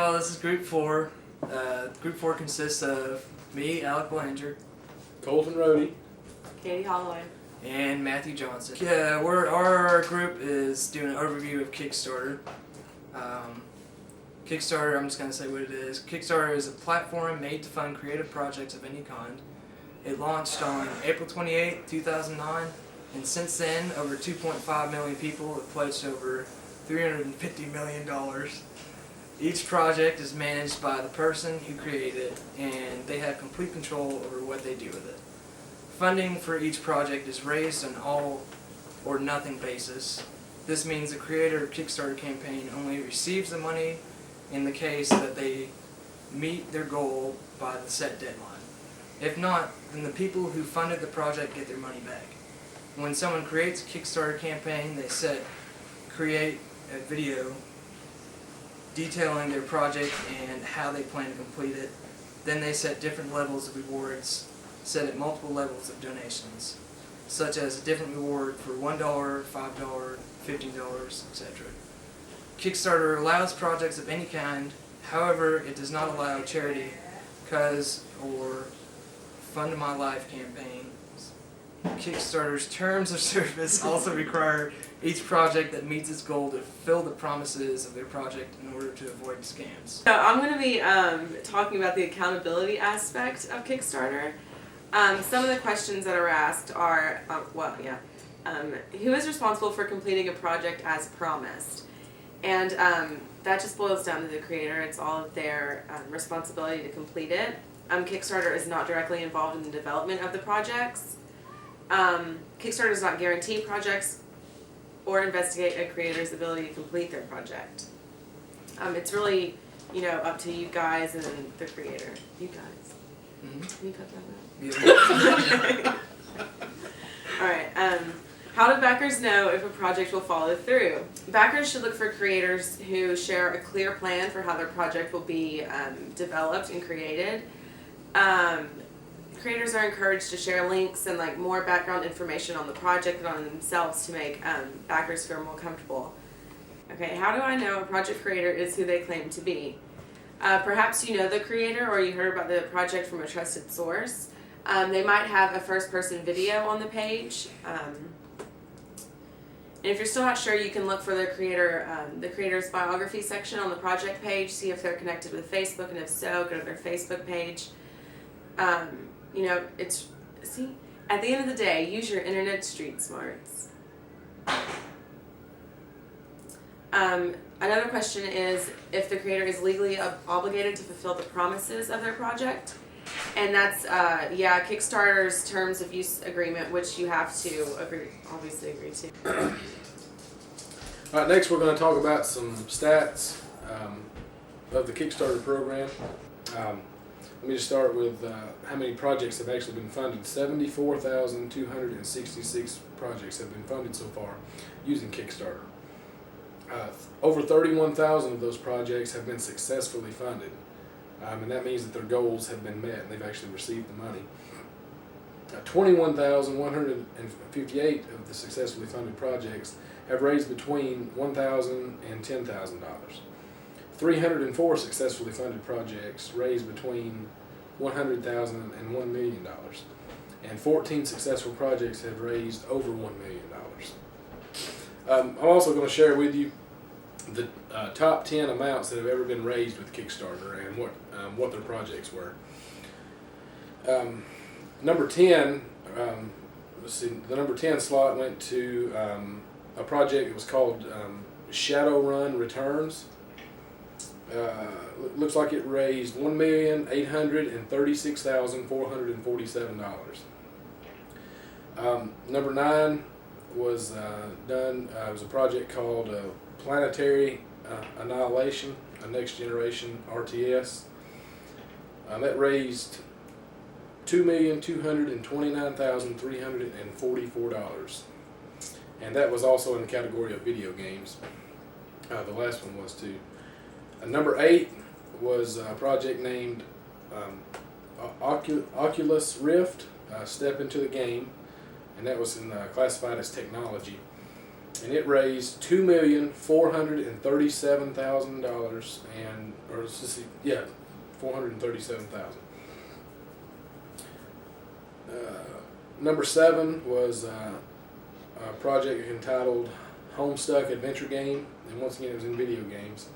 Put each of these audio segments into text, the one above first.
Well, this is Group 4. Group 4 consists of me, Alec, Belanger, Colton, Rodey, Katie, Holloway, and Matthew Johnson. Yeah, our group is doing an overview of Kickstarter. Kickstarter, I'm just going to say what it is. Kickstarter is a platform made to fund creative projects of any kind. It launched on April 28, 2009, and since then, over 2.5 million people have pledged over $350 million. Each project is managed by the person who created it, and they have complete control over what they do with it. Funding for each project is raised on all or nothing basis. This means the creator of Kickstarter campaign only receives the money in the case that they meet their goal by the set deadline. If not, then the people who funded the project get their money back. When someone creates a Kickstarter campaign, they create a video detailing their project and how they plan to complete it. Then they set different levels of rewards, set at multiple levels of donations, such as a different reward for $1, $5, $15, etc. Kickstarter allows projects of any kind, however, it does not allow charity, cause, or Fund My Life campaigns. Kickstarter's terms of service also require each project that meets its goal to fulfill the promises of their project in order to avoid scams. So I'm going to be talking about the accountability aspect of Kickstarter. Some of the questions that are asked are, who is responsible for completing a project as promised? And that just boils down to the creator. It's all of their responsibility to complete it. Kickstarter is not directly involved in the development of the projects. Kickstarter does not guarantee projects or investigate a creator's ability to complete their project. It's really, up to you guys and the creator. You guys. Mm-hmm. Can you cut that out? Yeah. All right. How do backers know if a project will follow through? Backers should look for creators who share a clear plan for how their project will be developed and created. Creators are encouraged to share links and more background information on the project and on themselves to make backers feel more comfortable. Okay, how do I know a project creator is who they claim to be? Perhaps you know the creator or you heard about the project from a trusted source. They might have a first-person video on the page. And if you're still not sure, you can look for the creator's biography section on the project page, see if they're connected with Facebook, and if so, go to their Facebook page. At the end of the day, use your internet street smarts. Another question is if the creator is legally obligated to fulfill the promises of their project. And that's, Kickstarter's terms of use agreement, which you have to obviously agree to. All right, next we're going to talk about some stats of the Kickstarter program. Let me just start with how many projects have actually been funded. 74,266 projects have been funded so far using Kickstarter. Over 31,000 of those projects have been successfully funded. And that means that their goals have been met and they've actually received the money. 21,158 of the successfully funded projects have raised between $1,000 and $10,000. 304 successfully funded projects raised between $100,000 and $1 million. And 14 successful projects have raised over $1 million. I'm also going to share with you the top 10 amounts that have ever been raised with Kickstarter and what their projects were. Number 10, the number 10 slot went to a project that was called Shadowrun Returns. Looks like it raised $1,836,447. Number 9 was done. It was a project called Planetary Annihilation, a next generation RTS. That raised $2,229,344, and that was also in the category of video games. The last one was too. Number 8 was a project named Oculus Rift, Step Into the Game, and that was classified as technology. and it raised $2,437,000 $437,000. Number 7 was a project entitled Homestuck Adventure Game, and once again it was in video games.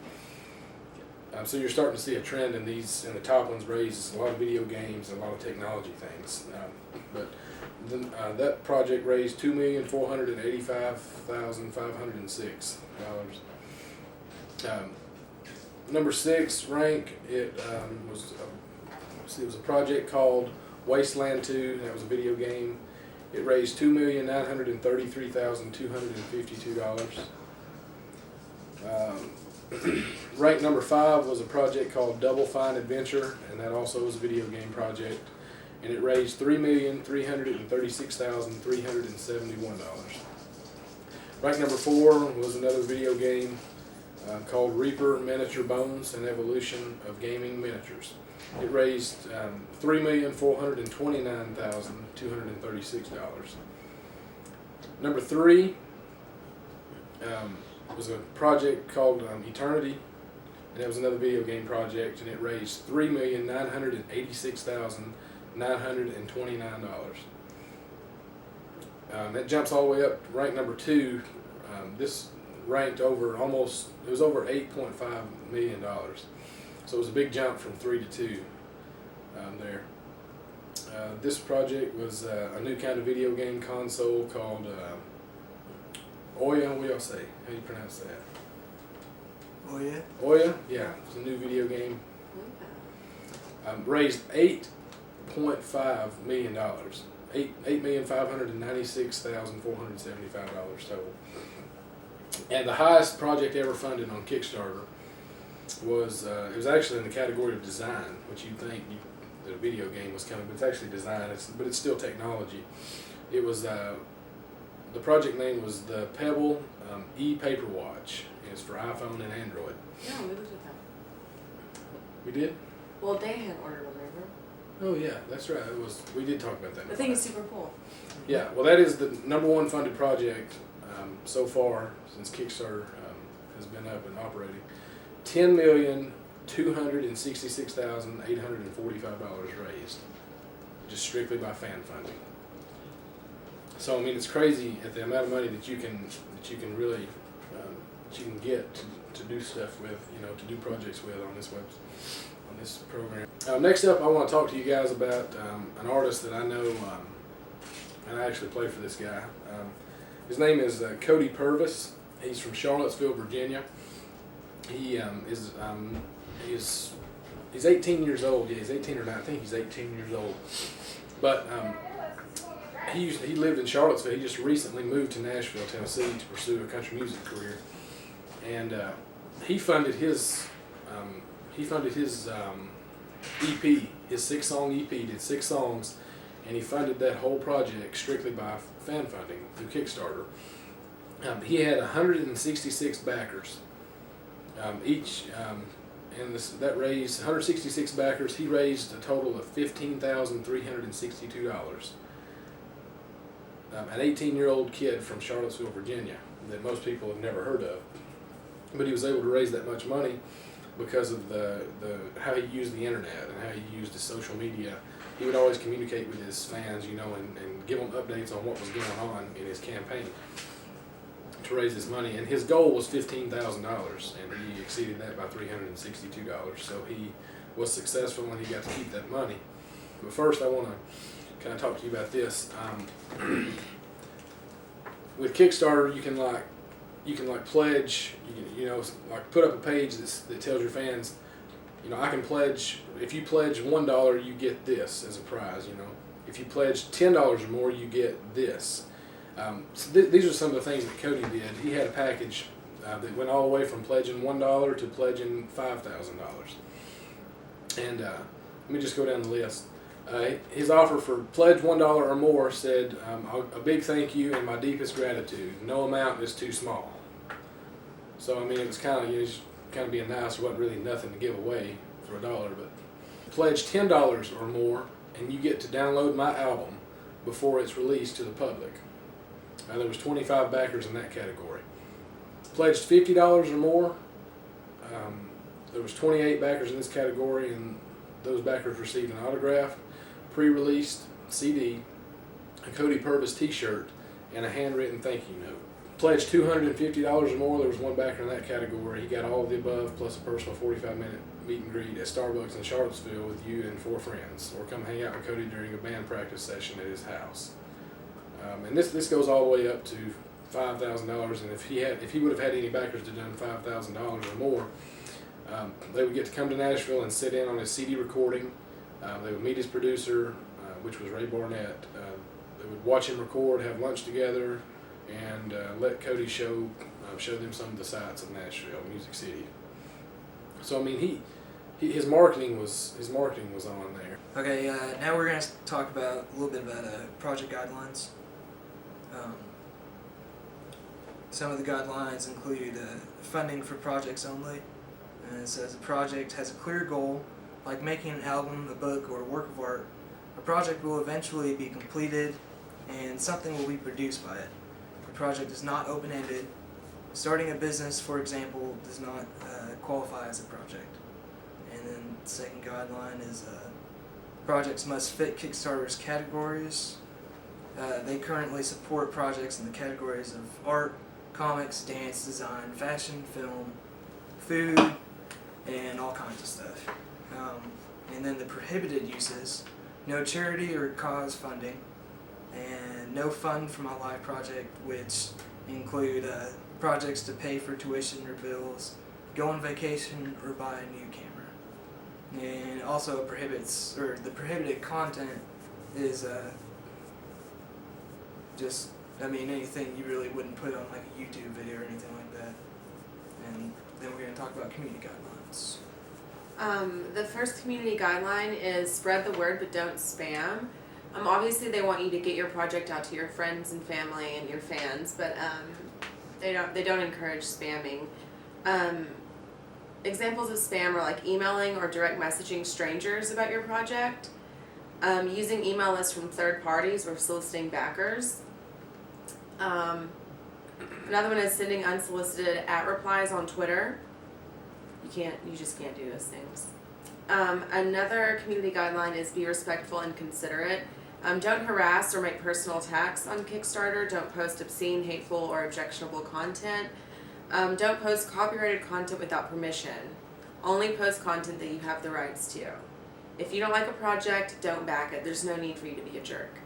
So you're starting to see a trend in these, and the top ones raised a lot of video games and a lot of technology things. That project raised $2,485,506. Number 6 rank, it was a project called Wasteland 2, and that was a video game. It raised $2,933,252. Rank number 5 was a project called Double Fine Adventure, and that also was a video game project, and it raised $3,336,371. Rank number 4 was another video game called Reaper Miniature Bones: An Evolution of Gaming Miniatures. It raised $3,429,236. Number 3 was a project called Eternity, and it was another video game project, and it raised $3,986,929. That jumps all the way up to rank number 2. This ranked over over $8.5 million. So it was a big jump from 3 to 2 there. This project was a new kind of video game console called Oya. What do y'all say? How do you pronounce that? Oya? Oya? Yeah, it's a new video game. Raised $8.5 million. $8,596,475 total. And the highest project ever funded on Kickstarter was it was actually in the category of design, which you'd think that a video game was coming, but it's actually design. But it's still technology. It was the project name was the Pebble e-Paper Watch. It's for iPhone and Android. Yeah, we looked at that. We did? Well, Dahan ordered one, remember? Oh yeah, that's right. We did talk about that. The thing is super cool. Yeah, well, that is the number 1 funded project so far since Kickstarter has been up and operating. $10,266,845 raised, just strictly by fan funding. So I mean, it's crazy at the amount of money that you can really that you can get to do stuff with, to do projects with on this program. Next up, I want to talk to you guys about an artist that I know, and I actually play for this guy. His name is Cody Purvis. He's from Charlottesville, Virginia. He's 18 years old. Yeah, he's 18 or 19. I think he's 18 years old. But he lived in Charlottesville. He just recently moved to Nashville, Tennessee, to pursue a country music career. And he funded his EP, his 6-song EP. Did 6 songs, and he funded that whole project strictly by fan funding through Kickstarter. He had 166 backers. That raised 166 backers. He raised a total of $15,362. An 18-year-old kid from Charlottesville, Virginia, that most people have never heard of, but he was able to raise that much money because of the how he used the internet and how he used his social media. He would always communicate with his fans, and give them updates on what was going on in his campaign to raise this money. And his goal was $15,000, and he exceeded that by $362. So he was successful, and he got to keep that money. But first, I want to kind of talk to you about this. With Kickstarter, you can pledge. You can put up a page that tells your fans, I can pledge. If you pledge $1, you get this as a prize. If you pledge $10 or more, you get this. So these are some of the things that Cody did. He had a package that went all the way from pledging $1 to pledging $5,000. And let me just go down the list. His offer for pledge $1 or more said, a big thank you and my deepest gratitude. No amount is too small. So I mean, it was kind of being nice. There wasn't really nothing to give away for $1, but pledge $10 or more, and you get to download my album before it's released to the public. There was 25 backers in that category. pledged $50 or more. There was 28 backers in this category, and those backers received an autograph, pre-released CD, a Cody Purvis t-shirt, and a handwritten thank you note. Pledged $250 or more, there was one backer in that category. He got all of the above, plus a personal 45-minute meet and greet at Starbucks in Charlottesville with you and 4 friends, or come hang out with Cody during a band practice session at his house. And this goes all the way up to $5,000, and if he would have had any backers that done $5,000 or more, they would get to come to Nashville and sit in on his CD recording. They would meet his producer, which was Ray Barnett. They would watch him record, have lunch together, and let Cody show them some of the sights of Nashville, Music City. So I mean, his marketing was on there. Okay, now we're gonna talk about a little bit about project guidelines. Some of the guidelines include funding for projects only. And it says a project has a clear goal, like making an album, a book, or a work of art. A project will eventually be completed, and something will be produced by it. The project is not open-ended. Starting a business, for example, does not qualify as a project. And then the second guideline is projects must fit Kickstarter's categories. They currently support projects in the categories of art, comics, dance, design, fashion, film, food, and all kinds of stuff. And then the prohibited uses: no charity or cause funding, and no fund for my life project, which include projects to pay for tuition or bills, go on vacation, or buy a new camera. And it also prohibits, or the prohibited content is just, I mean, anything you really wouldn't put on like a YouTube video or anything like that. And then we're going to talk about community guidelines. The first community guideline is spread the word but don't spam. Obviously they want you to get your project out to your friends and family and your fans, but they don't encourage spamming. Examples of spam are like emailing or direct messaging strangers about your project, using email lists from third parties or soliciting backers. Another one is sending unsolicited @replies on Twitter. You just can't do those things. Another community guideline is be respectful and considerate. Don't harass or make personal attacks on Kickstarter. Don't post obscene, hateful, or objectionable content. Don't post copyrighted content without permission. Only post content that you have the rights to. If you don't like a project, don't back it. There's no need for you to be a jerk.